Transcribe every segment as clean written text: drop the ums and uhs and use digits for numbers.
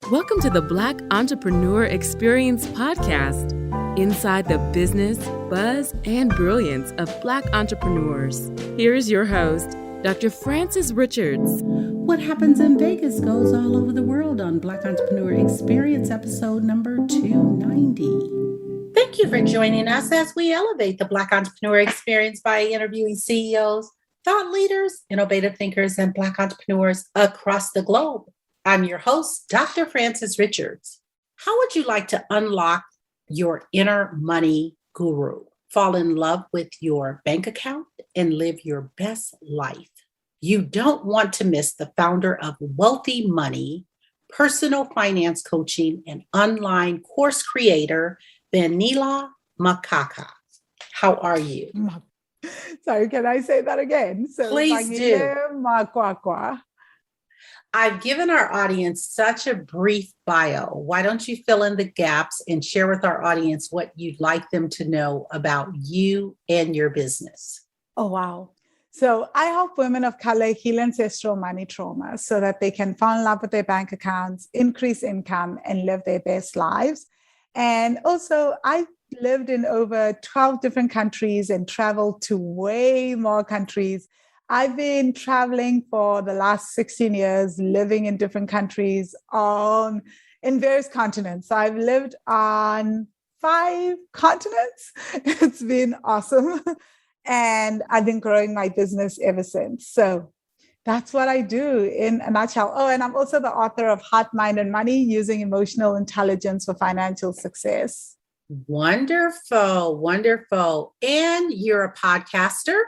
Welcome to the Black Entrepreneur Experience podcast, inside the business, buzz, and brilliance of Black entrepreneurs. Here is your host, Dr. Frances Richards. What happens in Vegas goes all over the world on Black Entrepreneur Experience episode number 290. Thank you for joining us as we elevate the Black Entrepreneur Experience by interviewing CEOs, thought leaders, innovative thinkers, and Black entrepreneurs across the globe. I'm your host, Dr. Frances Richards. How would you like to unlock your inner money guru, fall in love with your bank account, and live your best life? You don't want to miss the founder of Wealthy Money, personal finance coaching, and online course creator, Vangile Makwakwa. How are you? Sorry, can I say that again? So, please Vangile Makwakwa. I've given our audience such a brief bio. Why don't you fill in the gaps and share with our audience what you'd like them to know about you and your business? Oh, wow. So I help women of color heal ancestral money trauma so that they can fall in love with their bank accounts, increase income, and live their best lives. And also, I've lived in over 12 different countries and traveled to way more countries. I've been traveling for the last 16 years, living in different countries in various continents. So I've lived on 5 continents. It's been awesome. And I've been growing my business ever since. So that's what I do in a nutshell. Oh, and I'm also the author of Heart, Mind, and Money, Using Emotional Intelligence for Financial Success. Wonderful, wonderful. And you're a podcaster?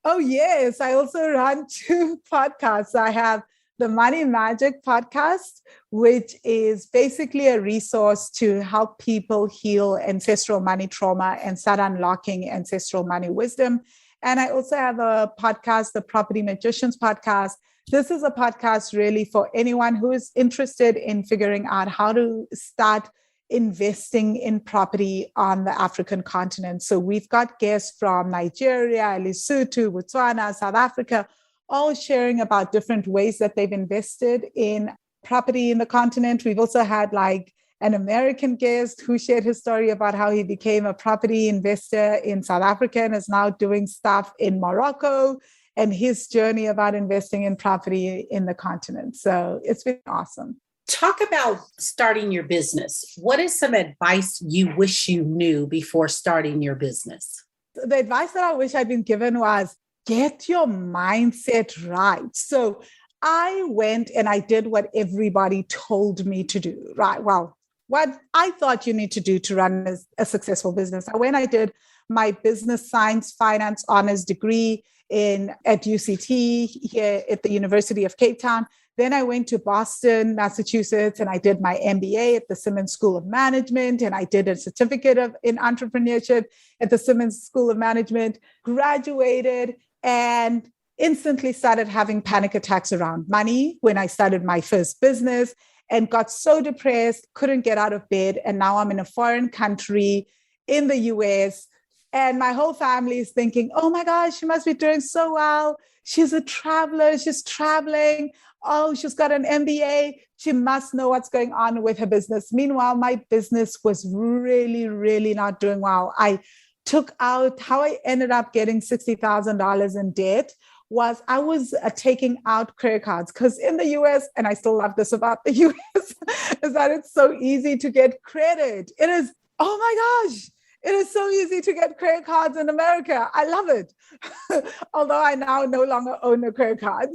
Oh, yes. I also run 2 podcasts. I have the Money Magic podcast, which is basically a resource to help people heal ancestral money trauma and start unlocking ancestral money wisdom. And I also have a podcast, the Property Magicians podcast. This is a podcast really for anyone who is interested in figuring out how to start investing in property on the African continent. So we've got guests from Nigeria, Lesotho, Botswana, South Africa, all sharing about different ways that they've invested in property in the continent. We've also had like an American guest who shared his story about how he became a property investor in South Africa and is now doing stuff in Morocco, and his journey about investing in property in the continent. So it's been awesome. Talk about starting your business. What is some advice you wish you knew before starting your business? The advice that I wish I'd been given was get your mindset right. So I went and I did what everybody told me to do, right? Well, what I thought you need to do to run a successful business. I did my business science finance honors degree at UCT here at the University of Cape Town. Then I went to Boston, Massachusetts, and I did my MBA at the Simmons School of Management, and I did a certificate in entrepreneurship at the Simmons School of Management, graduated, and instantly started having panic attacks around money when I started my first business and got so depressed, couldn't get out of bed. And now I'm in a foreign country in the US, and my whole family is thinking, oh my gosh, she must be doing so well. She's a traveler, she's traveling. Oh, she's got an MBA. She must know what's going on with her business. Meanwhile, my business was really, really not doing well. How I ended up getting $60,000 in debt was I was taking out credit cards, because in the US, and I still love this about the US, is that it's so easy to get credit. It is, oh my gosh, it is so easy to get credit cards in America. I love it. Although I now no longer own a credit card.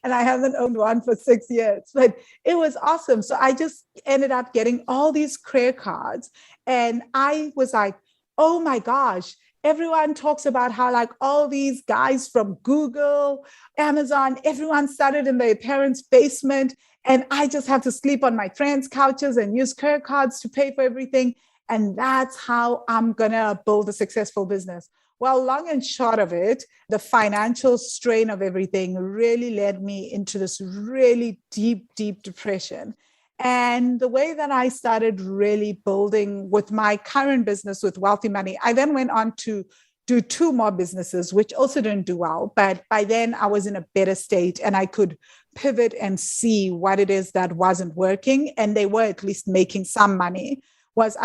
And I haven't owned one for 6 years, but it was awesome. So I just ended up getting all these credit cards. And I was like, oh my gosh, everyone talks about how like all these guys from Google, Amazon, everyone started in their parents' basement. And I just have to sleep on my friends' couches and use credit cards to pay for everything. And that's how I'm going to build a successful business. Well, long and short of it, the financial strain of everything really led me into this really deep, deep depression. And the way that I started really building with my current business with Wealthy Money, I then went on to do 2 more businesses, which also didn't do well. But by then I was in a better state and I could pivot and see what it is that wasn't working. And they were at least making some money.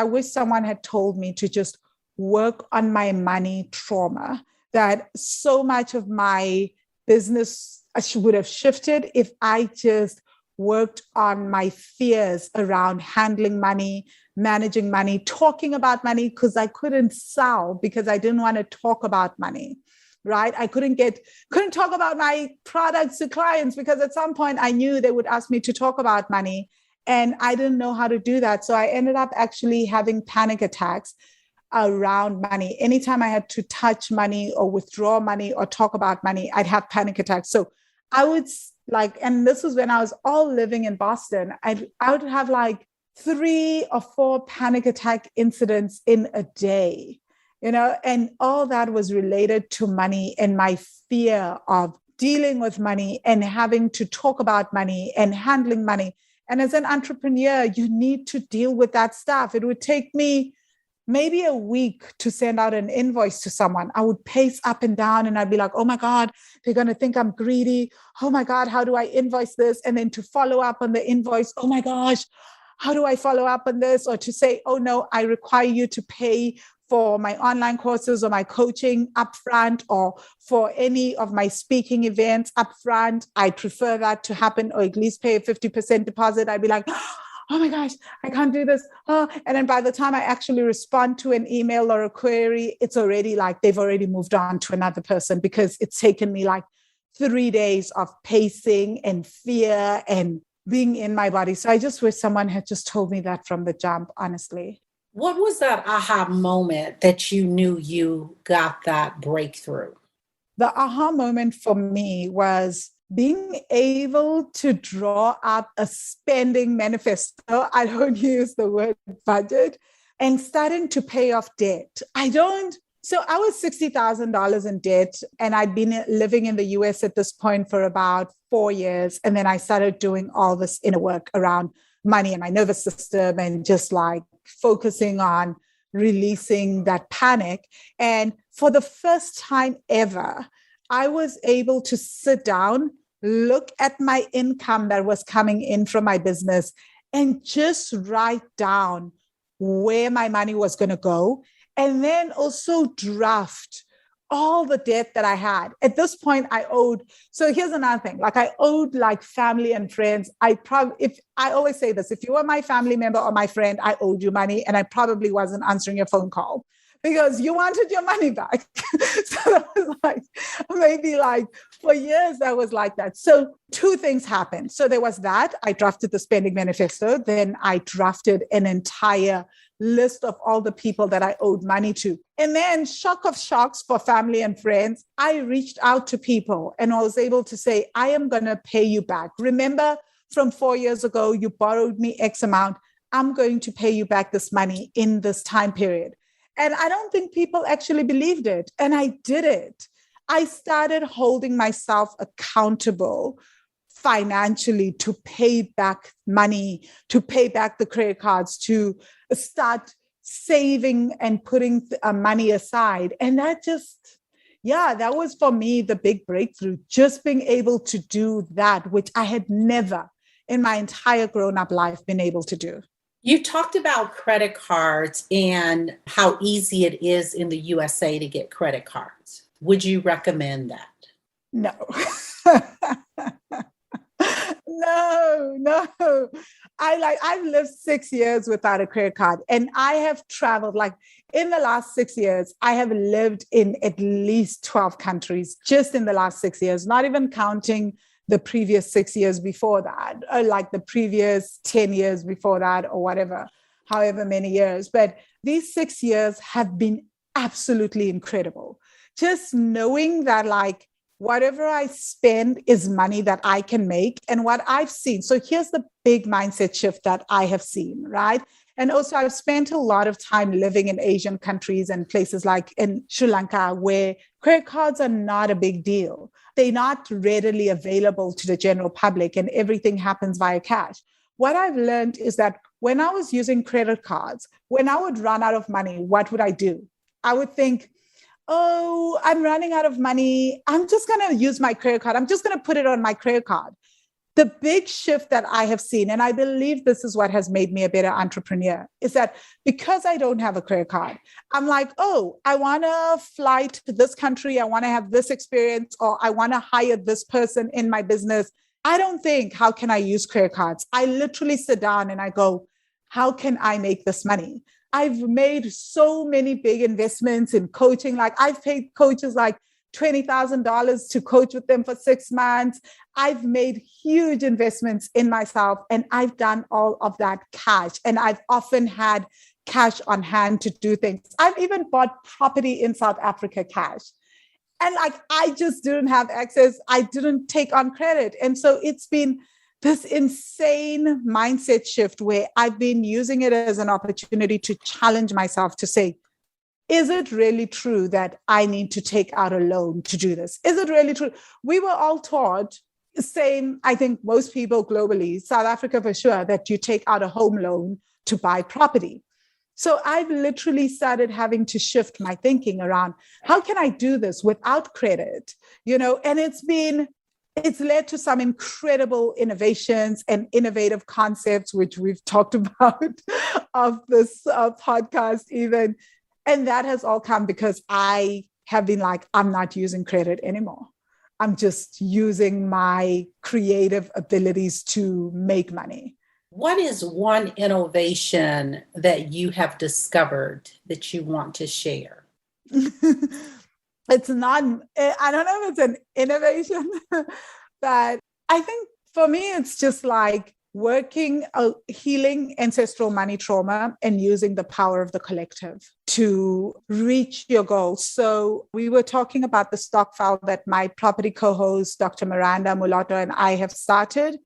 I wish someone had told me to just work on my money trauma, that so much of my business would have shifted if I just worked on my fears around handling money, managing money, talking about money, because I couldn't sell because I didn't want to talk about money, right? I couldn't talk about my products to clients because at some point I knew they would ask me to talk about money and I didn't know how to do that. So I ended up actually having panic attacks around money. Anytime I had to touch money or withdraw money or talk about money, I'd have panic attacks. So I would and this was when I was all living in Boston, I would have 3 or 4 panic attack incidents in a day, and all that was related to money and my fear of dealing with money and having to talk about money and handling money. And as an entrepreneur, you need to deal with that stuff. It would take me maybe a week to send out an invoice to someone. I would pace up and down and I'd be like, oh my God, they're going to think I'm greedy. Oh my God, how do I invoice this? And then to follow up on the invoice, oh my gosh, how do I follow up on this? Or to say, oh no, I require you to pay for my online courses or my coaching upfront or for any of my speaking events upfront. I prefer that to happen or at least pay a 50% deposit. I'd be like, oh my gosh, I can't do this. Oh. And then by the time I actually respond to an email or a query, it's already they've already moved on to another person because it's taken me 3 days of pacing and fear and being in my body. So I just wish someone had just told me that from the jump, honestly. What was that aha moment that you knew you got that breakthrough? The aha moment for me was being able to draw up a spending manifesto. I don't use the word budget, and starting to pay off debt. So I was $60,000 in debt, and I'd been living in the US at this point for about 4 years. And then I started doing all this inner work around money and my nervous system and just focusing on releasing that panic. And for the first time ever, I was able to sit down, look at my income that was coming in from my business, and just write down where my money was going to go. And then also draft all the debt that I had. At this point, I owed. So here's another thing. I owed family and friends. I always say this, if you were my family member or my friend, I owed you money and I probably wasn't answering your phone call because you wanted your money back. So that was maybe for years, that was like that. So 2 things happened. So there was that. I drafted the spending manifesto. Then I drafted an entire list of all the people that I owed money to. And then, shock of shocks for family and friends, I reached out to people and I was able to say, I am going to pay you back. Remember from 4 years ago, you borrowed me X amount. I'm going to pay you back this money in this time period. And I don't think people actually believed it. And I did it. I started holding myself accountable financially to pay back money, to pay back the credit cards, to start saving and putting money aside. And that was for me the big breakthrough, just being able to do that, which I had never in my entire grown-up life been able to do. You talked about credit cards and how easy it is in the USA to get credit cards. Would you recommend that? No. No. I've lived 6 years without a credit card, and I have traveled in the last 6 years. I have lived in at least 12 countries just in the last 6 years, not even counting the previous 6 years before that, or the previous 10 years before that, or whatever, however many years. But these 6 years have been absolutely incredible. Just knowing that whatever I spend is money that I can make, and what I've seen. So here's the big mindset shift that I have seen, right? And also I've spent a lot of time living in Asian countries and places like in Sri Lanka where credit cards are not a big deal. They're not readily available to the general public and everything happens via cash. What I've learned is that when I was using credit cards, when I would run out of money, what would I do? I would think, oh, I'm running out of money. I'm just going to use my credit card. I'm just going to put it on my credit card. The big shift that I have seen, and I believe this is what has made me a better entrepreneur, is that because I don't have a credit card, I'm like, oh, I want to fly to this country. I want to have this experience, or I want to hire this person in my business. I don't think, how can I use credit cards? I literally sit down and I go, how can I make this money? I've made so many big investments in coaching. Like I've paid coaches like $20,000 to coach with them for 6 months. I've made huge investments in myself, and I've done all of that cash. And I've often had cash on hand to do things. I've even bought property in South Africa cash. And like, I just didn't have access. I didn't take on credit. And so it's been this insane mindset shift where I've been using it as an opportunity to challenge myself to say, is it really true that I need to take out a loan to do this? Is it really true? We were all taught, same, I think most people globally, South Africa for sure, that you take out a home loan to buy property. So I've literally started having to shift my thinking around how can I do this without credit, and it's led to some incredible innovations and innovative concepts, which we've talked about of this podcast even. And that has all come because I have been like, I'm not using credit anymore. I'm just using my creative abilities to make money. What is one innovation that you have discovered that you want to share? It's not, I don't know if it's an innovation, but I think for me, it's just like healing ancestral money trauma and using the power of the collective to reach your goals. So we were talking about the stock file that my property co-host, Dr. Miranda Mulatto, and I have started.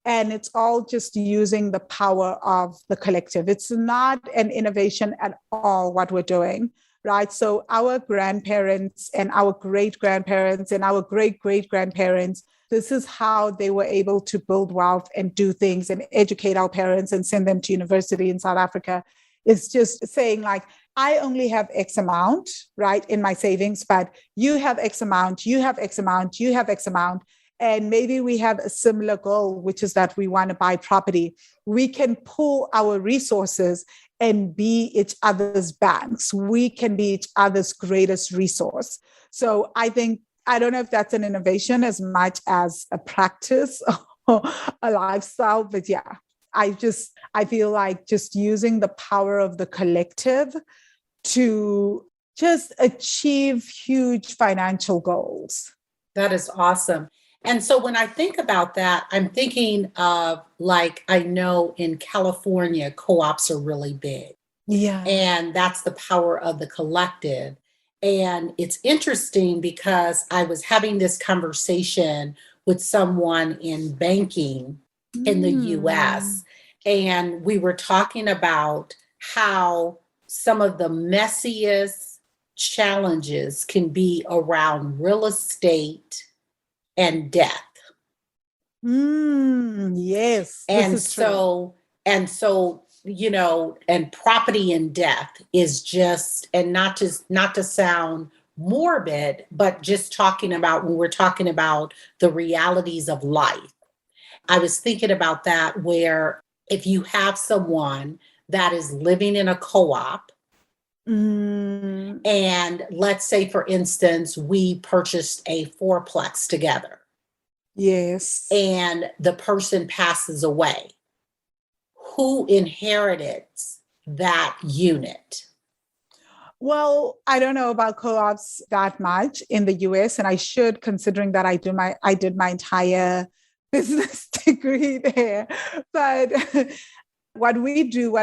And it's all just using the power of the collective. It's not an innovation at all what we're doing, right? So our grandparents and our great-grandparents and our great-great-grandparents, this is how they were able to build wealth and do things and educate our parents and send them to university in South Africa. It's just saying like, I only have X amount, right, in my savings, but you have X amount, you have X amount, you have X amount. And maybe we have a similar goal, which is that we want to buy property. We can pool our resources and be each other's banks. We can be each other's greatest resource. So I don't know if that's an innovation as much as a practice or a lifestyle, but yeah, I feel like just using the power of the collective to just achieve huge financial goals. That is awesome. And so when I think about that, I'm thinking of like, I know in California, co-ops are really big. Yeah. And that's the power of the collective. And it's interesting because I was having this conversation with someone in banking in the US, and we were talking about how some of the messiest challenges can be around real estate and death. Yes. And so, and property and death is just, and not to sound morbid, but just talking about when we're talking about the realities of life. I was thinking about that, where if you have someone that is living in a co-op, and let's say, for instance, we purchased a fourplex together. Yes. And the person passes away. Who inherits that unit? Well, I don't know about co-ops that much in the US, and I should, considering that I did my entire business degree there. But what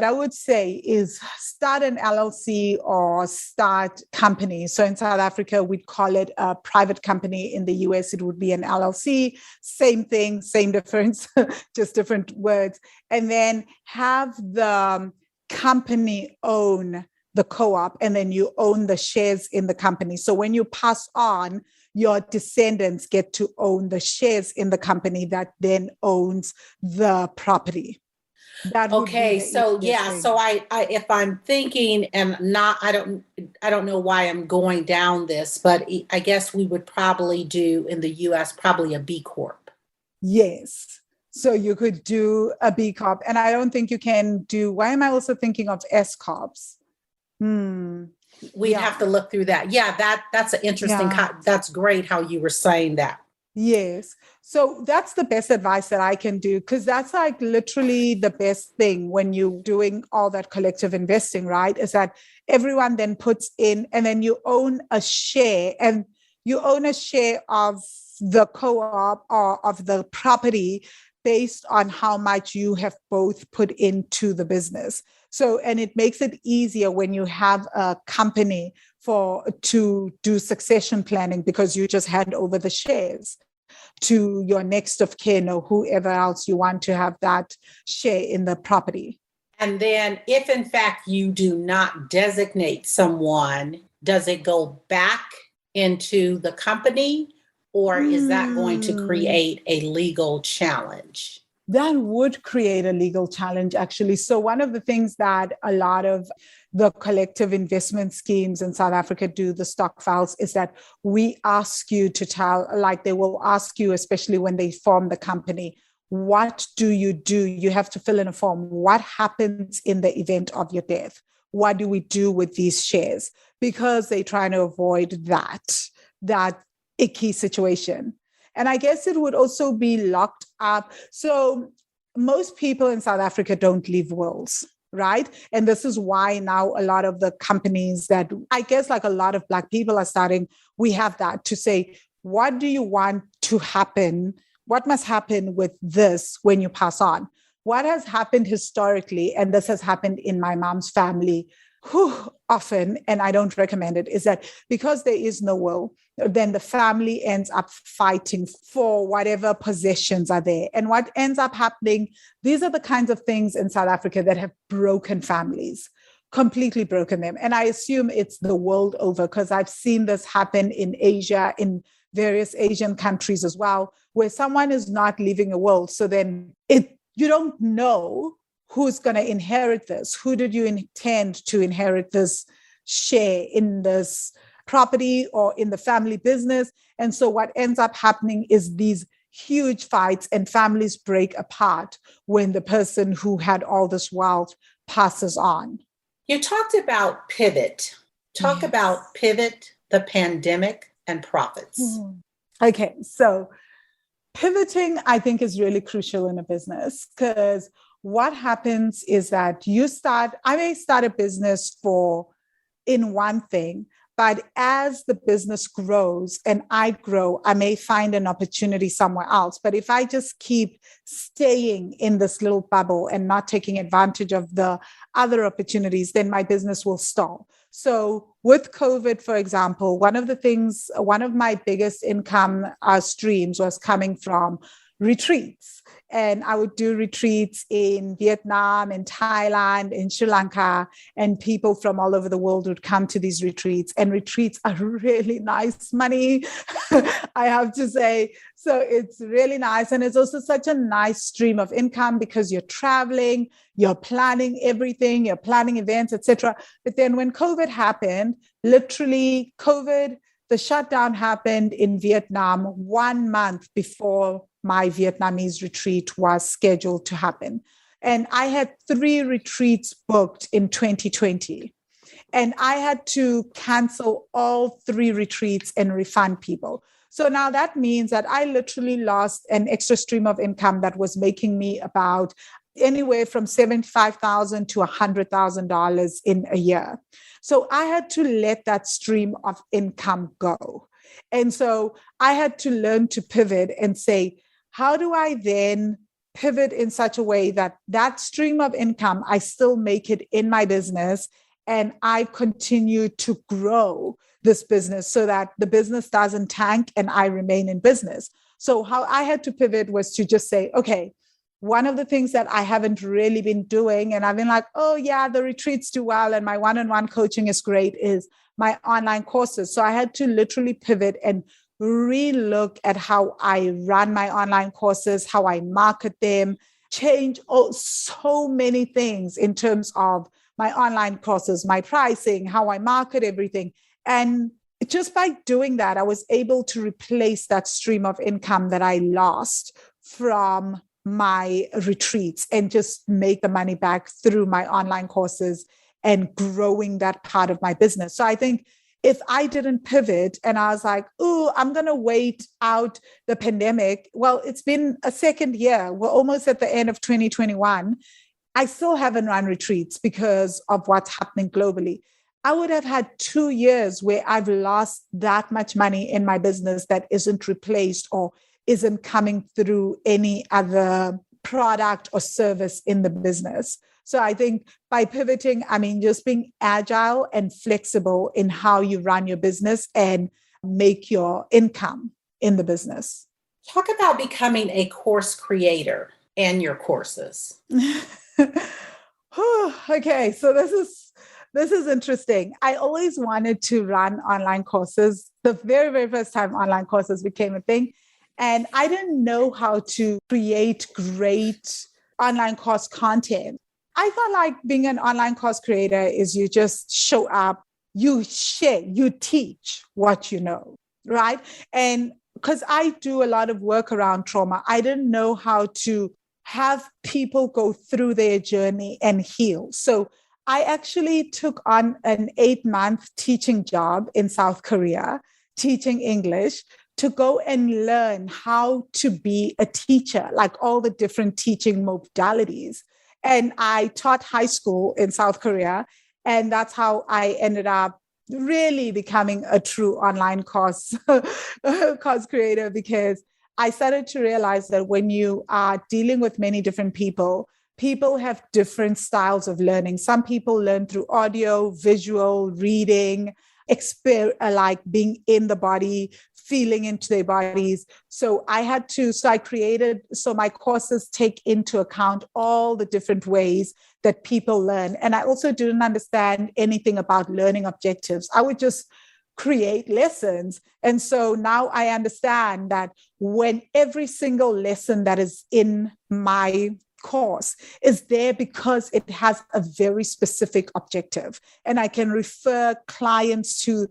I would say is start an LLC or start companies. So in South Africa, we'd call it a private company. In the US, it would be an LLC. Same thing, same difference, just different words. And then have the company own the co-op, and then you own the shares in the company. So when you pass on, your descendants get to own the shares in the company that then owns the property. That would be Okay, the so easiest yeah, thing. so I if I'm thinking and not, I don't know why I'm going down this, but I guess we would probably do in the US probably a B Corp. Yes. So you could do a B Corp. And I don't think you can do, why am I also thinking of S Corps? We'd Yeah. have to look through that. Yeah, that's an interesting Yeah. that's great how you were saying that. Yes. So that's the best advice that I can do, because that's like literally the best thing when you're doing all that collective investing, right? Is that everyone then puts in and then you own a share, and you own a share of the co-op or of the property based on how much you have both put into the business. So, and it makes it easier when you have a company to do succession planning, because you just hand over the shares to your next of kin or whoever else you want to have that share in the property. And then if in fact you do not designate someone, does it go back into the company, or is that going to create a legal challenge? That would create a legal challenge, actually. So one of the things that a lot of the collective investment schemes in South Africa do, the stock files, is that we ask you to tell, like they will ask you, especially when they form the company, what do? You have to fill in a form. What happens in the event of your death? What do we do with these shares? Because they're trying to avoid that icky situation. And I guess it would also be locked up. So most people in South Africa don't leave wills, right? And this is why now a lot of the companies that I guess like a lot of Black people are starting, we have that to say, what do you want to happen? What must happen with this when you pass on? What has happened historically, and this has happened in my mom's family often, and I don't recommend it, is that because there is no will, then the family ends up fighting for whatever possessions are there. And what ends up happening, these are the kinds of things in South Africa that have broken families, completely broken them. And I assume it's the world over, because I've seen this happen in Asia, in various Asian countries as well, where someone is not leaving a will. So then you don't know who's going to inherit this. Who did you intend to inherit this share in this property or in the family business? And so what ends up happening is these huge fights, and families break apart when the person who had all this wealth passes on. You talked about pivot. Talk about pivot, the pandemic, and profits. Okay, so pivoting, I think, is really crucial in a business, because what happens is that I may start a business in one thing, but as the business grows and I grow, I may find an opportunity somewhere else. But if I just keep staying in this little bubble and not taking advantage of the other opportunities, then my business will stall. So with COVID, for example, one of my biggest income streams was coming from retreats. And I would do retreats in Vietnam, in Thailand, in Sri Lanka, and people from all over the world would come to these retreats. And retreats are really nice money, I have to say. So it's really nice. And it's also such a nice stream of income, because you're traveling, you're planning everything, you're planning events, etc. But then when COVID happened, literally the shutdown happened in Vietnam 1 month before my Vietnamese retreat was scheduled to happen. And I had 3 retreats booked in 2020. And I had to cancel all 3 retreats and refund people. So now that means that I literally lost an extra stream of income that was making me about anywhere from $75,000 to $100,000 in a year. So I had to let that stream of income go. And so I had to learn to pivot and say, how do I then pivot in such a way that that stream of income, I still make it in my business and I continue to grow this business so that the business doesn't tank and I remain in business. So how I had to pivot was to just say, okay, one of the things that I haven't really been doing, and I've been like, oh yeah, the retreats do well and my one-on-one coaching is great, is my online courses. So I had to literally pivot and relook at how I run my online courses, how I market them, change so many things in terms of my online courses, my pricing, how I market everything. And just by doing that, I was able to replace that stream of income that I lost from my retreats and just make the money back through my online courses and growing that part of my business. So I think if I didn't pivot and I was like, oh, I'm going to wait out the pandemic. Well, it's been a second year. We're almost at the end of 2021. I still haven't run retreats because of what's happening globally. I would have had 2 years where I've lost that much money in my business that isn't replaced or isn't coming through any other product or service in the business. So I think by pivoting, I mean, just being agile and flexible in how you run your business and make your income in the business. Talk about becoming a course creator and your courses. Okay, so this is interesting. I always wanted to run online courses. The very, very first time online courses became a thing. And I didn't know how to create great online course content. I thought like being an online course creator is you just show up, you share, you teach what you know, right? And because I do a lot of work around trauma, I didn't know how to have people go through their journey and heal. So I actually took on an 8-month teaching job in South Korea, teaching English, to go and learn how to be a teacher, like all the different teaching modalities. And I taught high school in South Korea, and that's how I ended up really becoming a true online course creator, because I started to realize that when you are dealing with many different people have different styles of learning. Some people learn through audio, visual, reading, like being in the body, feeling into their bodies. So my courses take into account all the different ways that people learn. And I also didn't understand anything about learning objectives. I would just create lessons. And so now I understand that when every single lesson that is in my course is there because it has a very specific objective. And I can refer clients to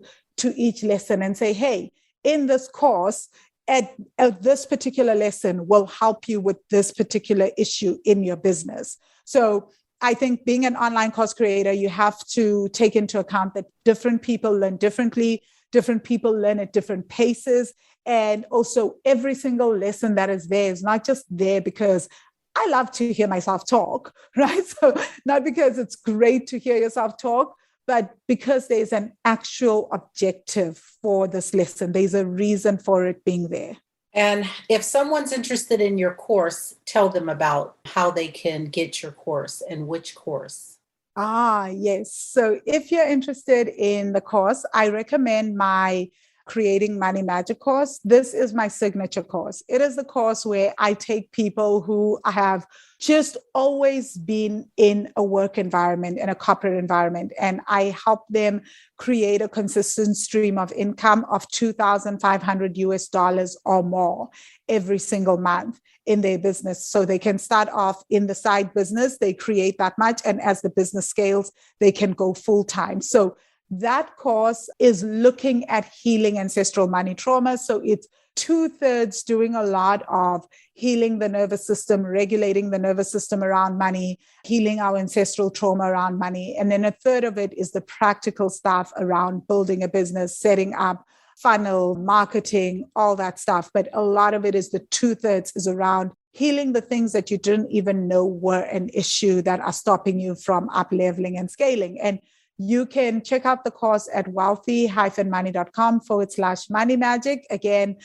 each lesson and say, hey, in this course, at this particular lesson will help you with this particular issue in your business. So I think being an online course creator, you have to take into account that different people learn differently, different people learn at different paces. And also every single lesson that is there is not just there because I love to hear myself talk, right? So not because it's great to hear yourself talk, but because there's an actual objective for this lesson. There's a reason for it being there. And if someone's interested in your course, tell them about how they can get your course and which course. Yes. So if you're interested in the course, I recommend my Creating Money Magic course. This is my signature course. It is the course where I take people who have just always been in a work environment, in a corporate environment, and I help them create a consistent stream of income of $2,500 or more every single month in their business. So they can start off in the side business, they create that much, and as the business scales, they can go full time. So that course is looking at healing ancestral money trauma. So it's 2/3 doing a lot of healing the nervous system, regulating the nervous system around money, healing our ancestral trauma around money. And then 1/3 of it is the practical stuff around building a business, setting up funnel, marketing, all that stuff. But a lot of it is the 2/3 is around healing the things that you didn't even know were an issue that are stopping you from up-leveling and scaling. And you can check out the course at wealthy-money.com/money magic. Again,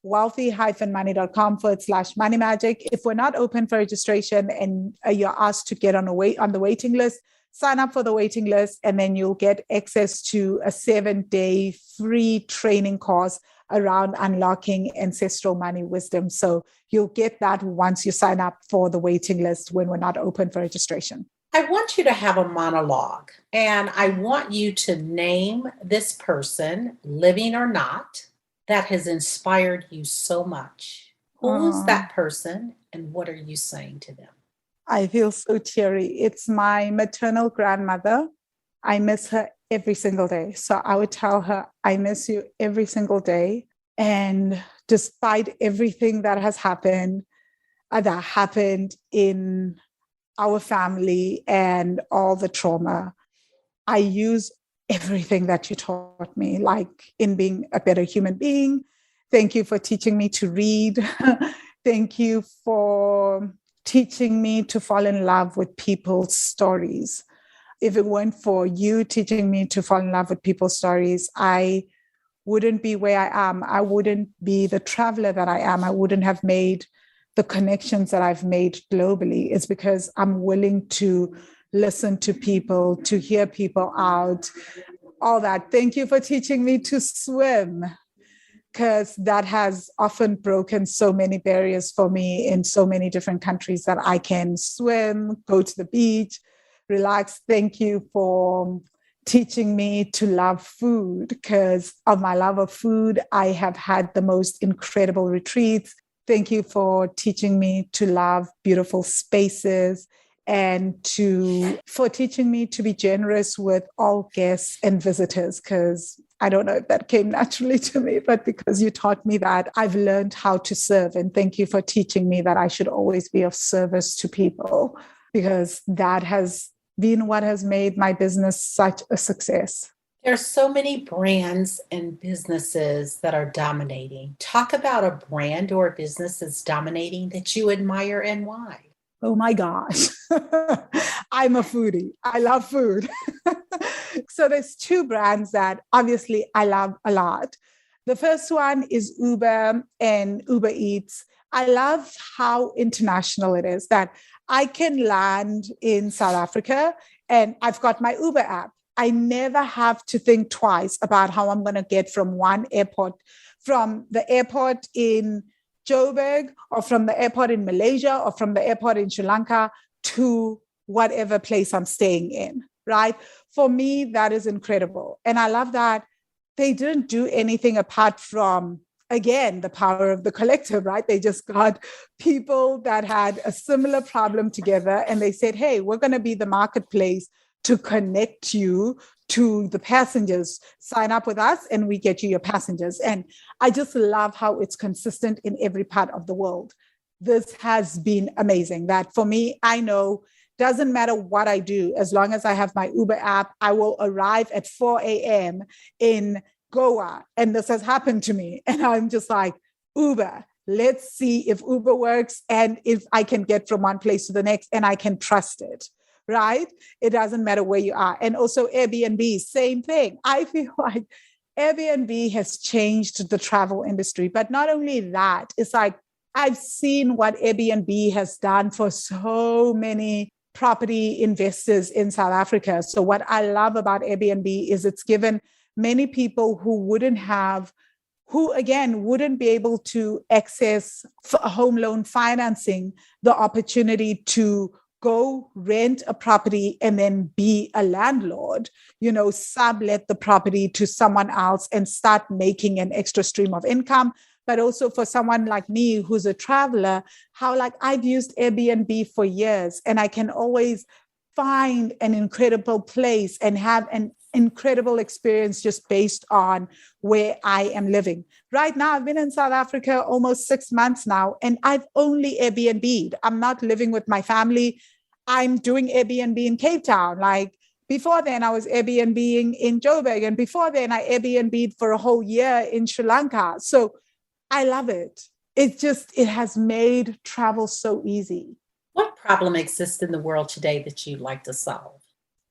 wealthy-money.com/money magic. If we're not open for registration and you're asked to get on the waiting list, sign up for the waiting list, and then you'll get access to a 7-day free training course around unlocking ancestral money wisdom. So you'll get that once you sign up for the waiting list when we're not open for registration. I want you to have a monologue, and I want you to name this person, living or not, that has inspired you so much. Who is that person, and what are you saying to them? I feel so teary. It's my maternal grandmother. I miss her every single day. So I would tell her, I miss you every single day. And despite everything that has happened, that happened in our family and all the trauma, I use everything that you taught me, like in being a better human being. Thank you for teaching me to read. Thank you for teaching me to fall in love with people's stories. If it weren't for you teaching me to fall in love with people's stories, I wouldn't be where I am. I wouldn't be the traveler that I am. I wouldn't have made the connections that I've made globally. It's because I'm willing to listen to people, to hear people out, all that. Thank you for teaching me to swim, because that has often broken so many barriers for me in so many different countries, that I can swim, go to the beach, relax. Thank you for teaching me to love food. Because of my love of food, I have had the most incredible retreats. Thank you for teaching me to love beautiful spaces, and for teaching me to be generous with all guests and visitors, because I don't know if that came naturally to me, but because you taught me that, I've learned how to serve. And thank you for teaching me that I should always be of service to people, because that has been what has made my business such a success. There are so many brands and businesses that are dominating. Talk about a brand or a business that's dominating that you admire and why. Oh my gosh. I'm a foodie. I love food. So there's two brands that obviously I love a lot. The first one is Uber and Uber Eats. I love how international it is, that I can land in South Africa and I've got my Uber app. I never have to think twice about how I'm going to get from one airport, from the airport in Joburg, or from the airport in Malaysia, or from the airport in Sri Lanka to whatever place I'm staying in, right? For me, that is incredible. And I love that they didn't do anything apart from, again, the power of the collective, right? They just got people that had a similar problem together and they said, hey, we're going to be the marketplace to connect you to the passengers. Sign up with us and we get you your passengers. And I just love how it's consistent in every part of the world. This has been amazing. That for me, I know doesn't matter what I do, as long as I have my Uber app, I will arrive at 4 a.m. in Goa. And this has happened to me. And I'm just like, Uber, let's see if Uber works and if I can get from one place to the next and I can trust it. Right? It doesn't matter where you are. And also Airbnb, same thing. I feel like Airbnb has changed the travel industry. But not only that, it's like I've seen what Airbnb has done for so many property investors in South Africa. So what I love about Airbnb is it's given many people who wouldn't be able to access home loan financing, the opportunity to go rent a property and then be a landlord, sublet the property to someone else and start making an extra stream of income. But also for someone like me, who's a traveler, how I've used Airbnb for years and I can always find an incredible place and have an incredible experience just based on where I am living. Right now, I've been in South Africa almost 6 months now, and I've only Airbnb'd. I'm not living with my family. I'm doing Airbnb in Cape Town. Before then, I was Airbnbing in Joburg, and before then, I Airbnb'd for a whole year in Sri Lanka. So I love it. It has made travel so easy. What problem exists in the world today that you'd like to solve?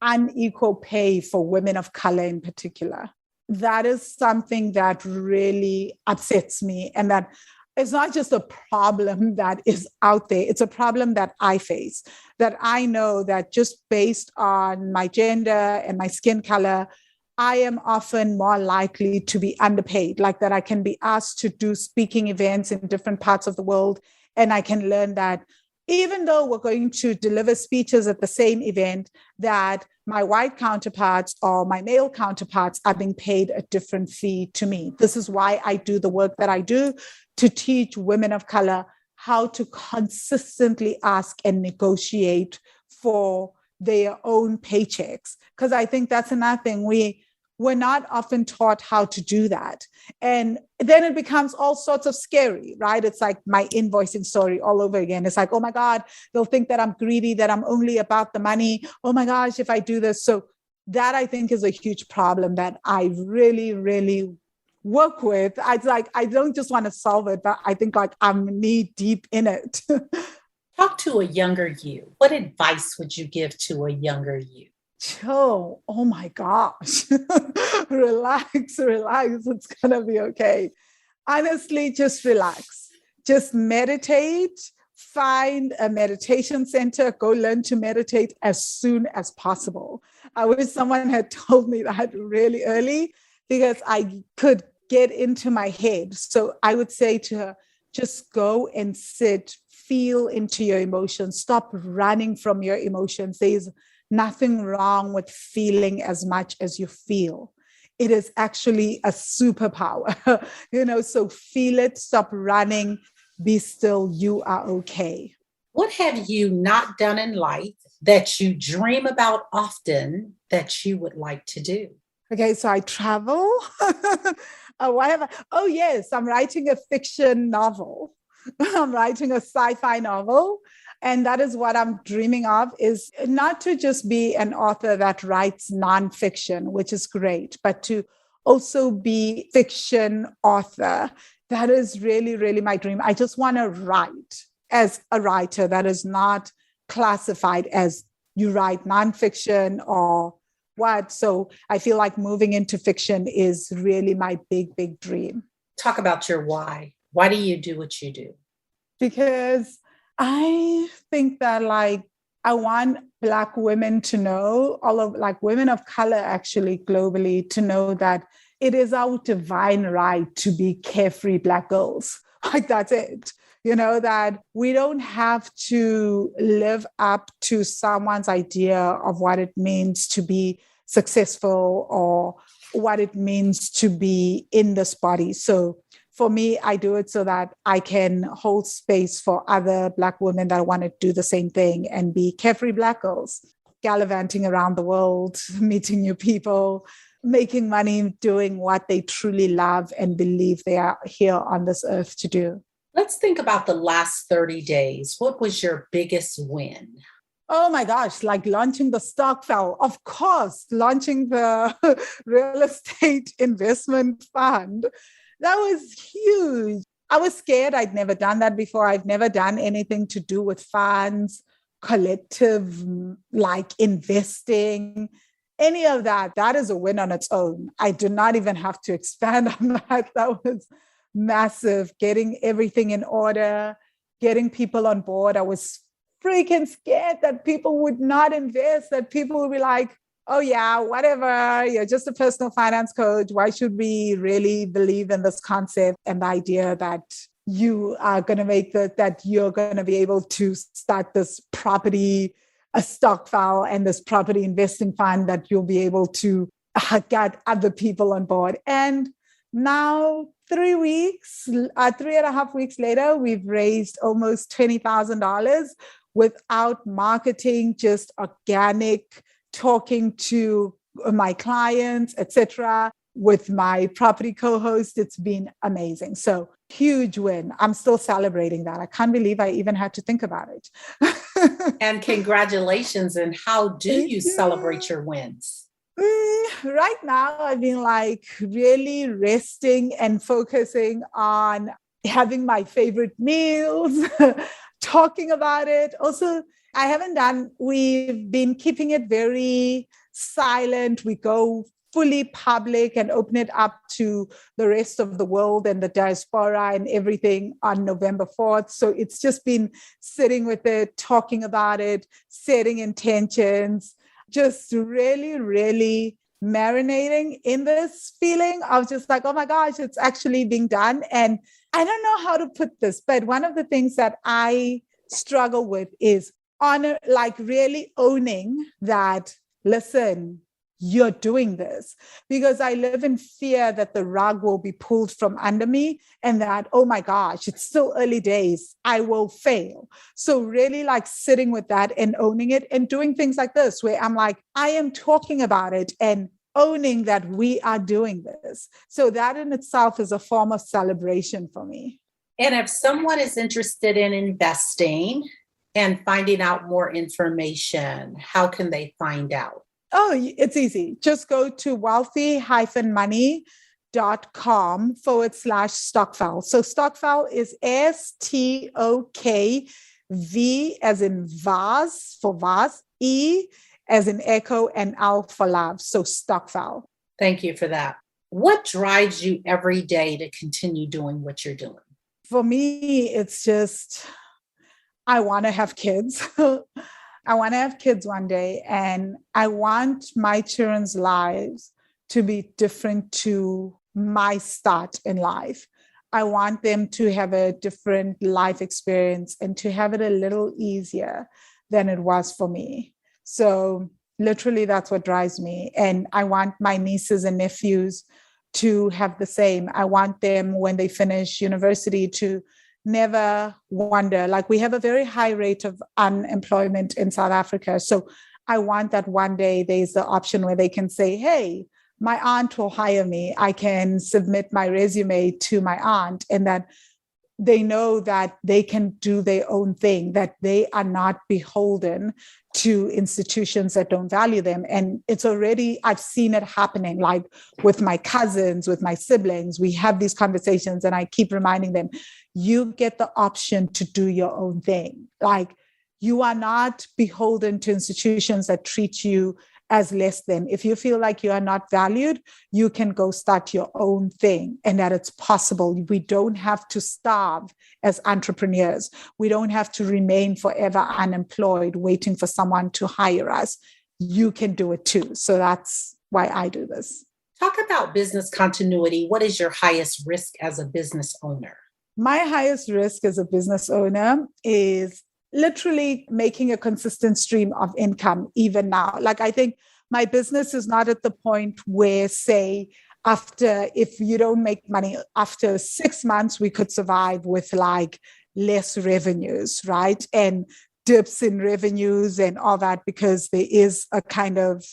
Unequal pay for women of color in particular. That is something that really upsets me, and that it's not just a problem that is out there. It's a problem that I face, that I know that just based on my gender and my skin color, I am often more likely to be underpaid, that I can be asked to do speaking events in different parts of the world. And I can learn that even though we're going to deliver speeches at the same event, that my white counterparts or my male counterparts are being paid a different fee to me. This is why I do the work that I do, to teach women of color how to consistently ask and negotiate for their own paychecks. Because I think that's another thing. We're not often taught how to do that. And then it becomes all sorts of scary, right? It's like my invoicing story all over again. It's like, oh my God, they'll think that I'm greedy, that I'm only about the money. Oh my gosh, if I do this. So that I think is a huge problem that I really, really work with. I don't just want to solve it, but I think like I'm knee deep in it. Talk to a younger you. What advice would you give to a younger you? Oh my gosh. Relax. It's going to be okay. Honestly, just relax. Just meditate. Find a meditation center. Go learn to meditate as soon as possible. I wish someone had told me that really early because I could get into my head. So I would say to her, just go and sit, feel into your emotions. Stop running from your emotions. There's nothing wrong with feeling as much as you feel. It is actually a superpower, so feel it, stop running, be still, you are okay. What have you not done in life that you dream about often that you would like to do? Okay, so I travel. Oh, yes, I'm writing a fiction novel. I'm writing a sci-fi novel. And that is what I'm dreaming of, is not to just be an author that writes nonfiction, which is great, but to also be fiction author. That is really, really my dream. I just want to write as a writer that is not classified as you write nonfiction or what. So I feel like moving into fiction is really my big, big dream. Talk about your why. Why do you do what you do? Because I think that I want Black women to know, women of color actually globally, to know that it is our divine right to be carefree Black girls. That's it. That we don't have to live up to someone's idea of what it means to be successful or what it means to be in this body. So for me, I do it so that I can hold space for other Black women that want to do the same thing and be carefree Black girls, gallivanting around the world, meeting new people, making money, doing what they truly love and believe they are here on this earth to do. Let's think about the last 30 days. What was your biggest win? Oh my gosh, launching the stock fell. Of course, launching the real estate investment fund. That was huge. I was scared. I'd never done that before. I've never done anything to do with funds, collective, investing, any of that. That is a win on its own. I do not even have to expand on that. That was massive. Getting everything in order, getting people on board. I was freaking scared that people would not invest, that people would be like, oh yeah, whatever, you're just a personal finance coach. Why should we really believe in this concept and the idea that you are going to that you're going to be able to start this property, a stock file and this property investing fund, that you'll be able to get other people on board. And now 3.5 weeks later, we've raised almost $20,000 without marketing, just organic, talking to my clients, etc. With my property co-host. It's been amazing. So huge win. I'm still celebrating that. I can't believe I even had to think about it. And congratulations. And how do you celebrate your wins? Right now, I've been really resting and focusing on having my favorite meals, talking about it. Also, we've been keeping it very silent. We go fully public and open it up to the rest of the world and the diaspora and everything on November 4th. So it's just been sitting with it, talking about it, setting intentions, just really, really marinating in this feeling of just oh my gosh, it's actually being done. And I don't know how to put this, but one of the things that I struggle with is honor, really owning that, listen, you're doing this, because I live in fear that the rug will be pulled from under me and that, oh my gosh, it's still early days, I will fail. So really like sitting with that and owning it and doing things like this, where I'm like, I am talking about it and owning that we are doing this. So that in itself is a form of celebration for me. And if someone is interested in investing and finding out more information, how can they find out? Oh, it's easy. Just go to wealthy-money.com/Stokvel. So Stokvel is STOKV as in vase for vase, E as in echo, and L for love. So Stokvel. Thank you for that. What drives you every day to continue doing what you're doing? For me, it's just, I want to have kids. I want to have kids one day, and I want my children's lives to be different to my start in life. I want them to have a different life experience and to have it a little easier than it was for me. So literally that's what drives me. And I want my nieces and nephews to have the same. I want them, when they finish university, to never wonder. Like, we have a very high rate of unemployment in South Africa. So I want that one day there's the option where they can say, hey, my aunt will hire me. I can submit my resume to my aunt, and that they know that they can do their own thing, that they are not beholden to institutions that don't value them. And it's already, I've seen it happening, like with my cousins, with my siblings. We have these conversations and I keep reminding them, you get the option to do your own thing. Like, you are not beholden to institutions that treat you as less than. If you feel like you are not valued, you can go start your own thing, and that it's possible. We don't have to starve as entrepreneurs. We don't have to remain forever unemployed, waiting for someone to hire us. You can do it too. So that's why I do this. Talk about business continuity. What is your highest risk as a business owner? My highest risk as a business owner is literally making a consistent stream of income even now. Like, I think my business is not at the point where, say, if you don't make money after 6 months, we could survive with like less revenues, right? And dips in revenues and all that, because there is a kind of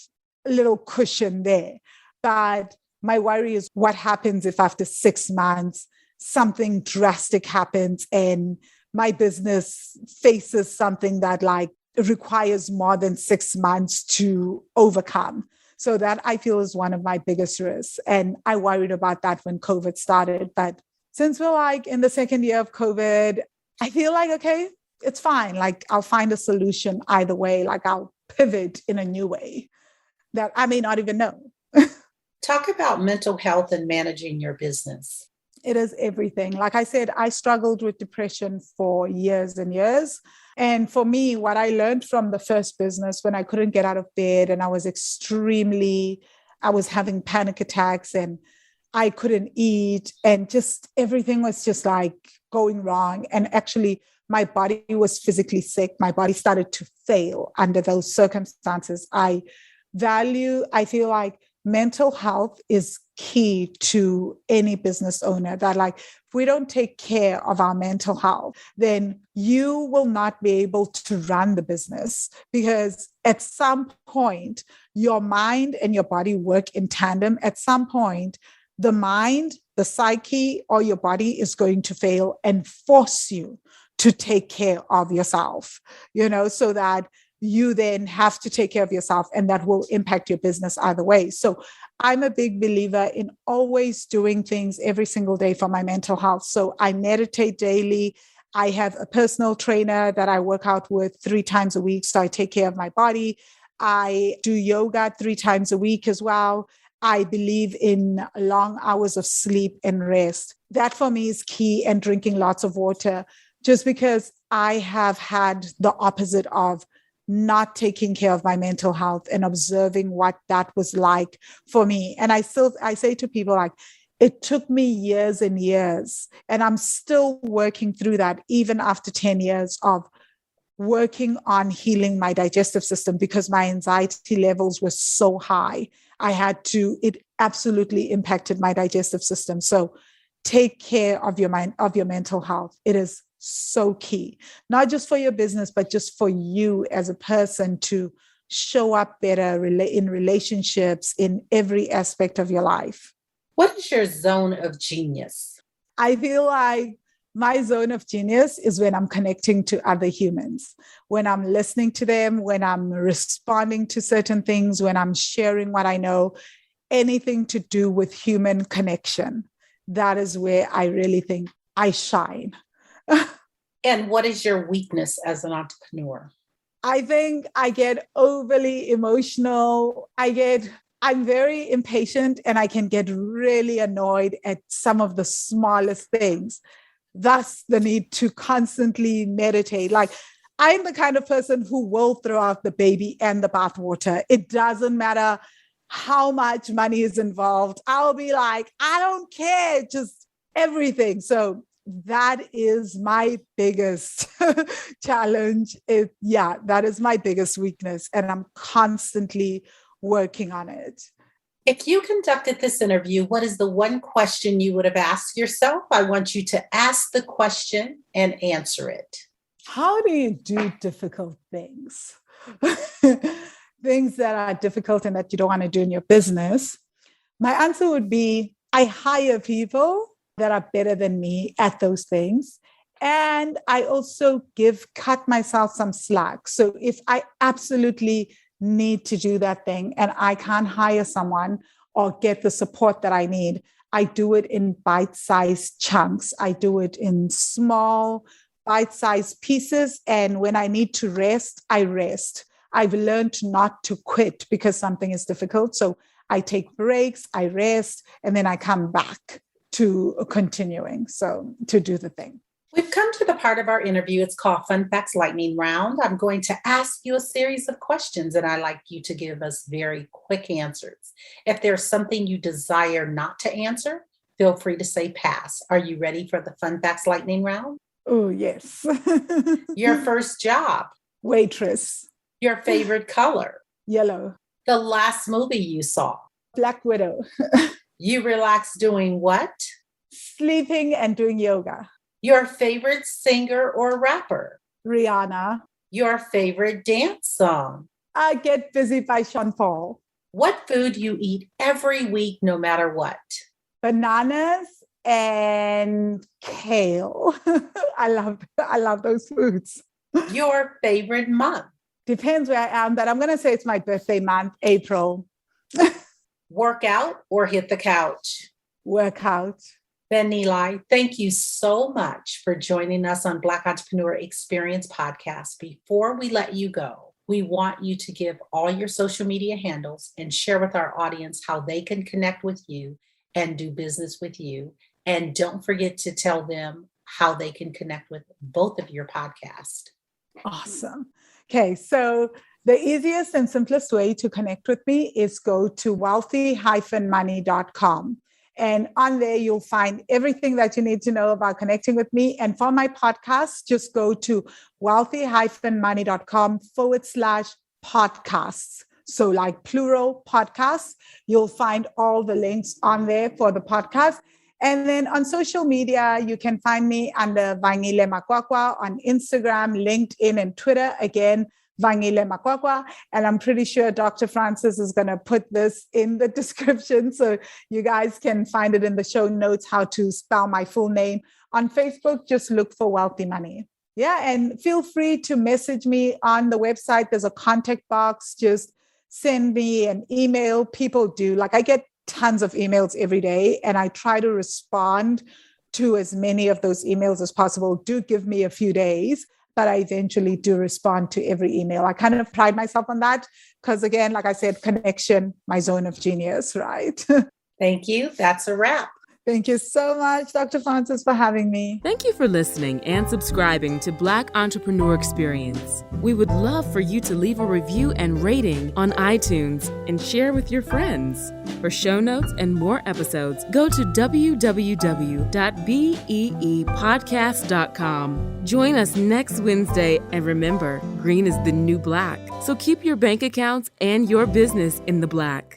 little cushion there. But my worry is what happens if after 6 months, something drastic happens and my business faces something that like requires more than 6 months to overcome. So that I feel is one of my biggest risks. And I worried about that when COVID started. But since we're like in the second year of COVID, I feel like, okay, it's fine. Like, I'll find a solution either way. Like, I'll pivot in a new way that I may not even know. Talk about mental health and managing your business. It is everything. Like I said, I struggled with depression for years and years. And for me, what I learned from the first business, when I couldn't get out of bed and I was having panic attacks and I couldn't eat, and just everything was just like going wrong. And actually, my body was physically sick. My body started to fail under those circumstances. I feel like mental health is key to any business owner, that like, if we don't take care of our mental health, then you will not be able to run the business, because at some point, your mind and your body work in tandem. At some point, the mind, the psyche, or your body is going to fail and force you to take care of yourself, so that you then have to take care of yourself, and that will impact your business either way. So I'm a big believer in always doing things every single day for my mental health. So I meditate daily. I have a personal trainer that I work out with 3 times a week. So I take care of my body. I do yoga 3 times a week as well. I believe in long hours of sleep and rest. That for me is key, and drinking lots of water, just because I have had the opposite of not taking care of my mental health and observing what that was like for me. And I say to people, like, it took me years and years, and I'm still working through that, even after 10 years of working on healing my digestive system because my anxiety levels were so high. It absolutely impacted my digestive system. So take care of your mind, of your mental health. It is so key, not just for your business, but just for you as a person to show up better in relationships, in every aspect of your life. What is your zone of genius? I feel like my zone of genius is when I'm connecting to other humans, when I'm listening to them, when I'm responding to certain things, when I'm sharing what I know, anything to do with human connection. That is where I really think I shine. And what is your weakness as an entrepreneur? I think I get overly emotional. I'm very impatient and I can get really annoyed at some of the smallest things. Thus, the need to constantly meditate. Like, I'm the kind of person who will throw out the baby and the bathwater. It doesn't matter how much money is involved. I'll be like, I don't care, just everything. So that is my biggest challenge. That is my biggest weakness. And I'm constantly working on it. If you conducted this interview, what is the one question you would have asked yourself? I want you to ask the question and answer it. How do you do difficult things? Things that are difficult and that you don't want to do in your business. My answer would be, I hire people that are better than me at those things. And I also cut myself some slack. So if I absolutely need to do that thing and I can't hire someone or get the support that I need, I do it in bite-sized chunks. I do it in small bite-sized pieces. And when I need to rest, I rest. I've learned not to quit because something is difficult. So I take breaks, I rest, and then I come back to continuing. So to do the thing. We've come to the part of our interview. It's called Fun Facts Lightning Round. I'm going to ask you a series of questions, and I'd like you to give us very quick answers. If there's something you desire not to answer, feel free to say pass. Are you ready for the Fun Facts Lightning Round? Oh, yes. Your first job? Waitress. Your favorite color? Yellow. The last movie you saw? Black Widow. You relax doing what? Sleeping and doing yoga. Your favorite singer or rapper? Rihanna. Your favorite dance song? I Get Busy by Sean Paul. What food you eat every week, no matter what? Bananas and kale. I love those foods. Your favorite month? Depends where I am, but I'm going to say it's my birthday month, April. Work out or hit the couch? Workout. Ben Eli, thank you so much for joining us on Black Entrepreneur Experience Podcast. Before we let you go, we want you to give all your social media handles and share with our audience how they can connect with you and do business with you. And don't forget to tell them how they can connect with both of your podcasts. Awesome. Okay, so the easiest and simplest way to connect with me is go to wealthy-money.com. And on there, you'll find everything that you need to know about connecting with me. And for my podcast, just go to wealthy-money.com/podcasts. So like plural podcasts, you'll find all the links on there for the podcast. And then on social media, you can find me under Vangile Makwakwa on Instagram, LinkedIn, and Twitter. Again, Vangile Makwakwa. And I'm pretty sure Dr. Francis is going to put this in the description so you guys can find it in the show notes how to spell my full name. On Facebook, just look for Wealthy Money. Yeah, and feel free to message me on the website. There's a contact box. Just send me an email. People do. Like, I get tons of emails every day, and I try to respond to as many of those emails as possible. Do give me a few days, but I eventually do respond to every email. I kind of pride myself on that because, again, like I said, connection, my zone of genius, right? Thank you. That's a wrap. Thank you so much, Dr. Francis, for having me. Thank you for listening and subscribing to Black Entrepreneur Experience. We would love for you to leave a review and rating on iTunes and share with your friends. For show notes and more episodes, go to www.beepodcast.com. Join us next Wednesday, and remember, green is the new black. So keep your bank accounts and your business in the black.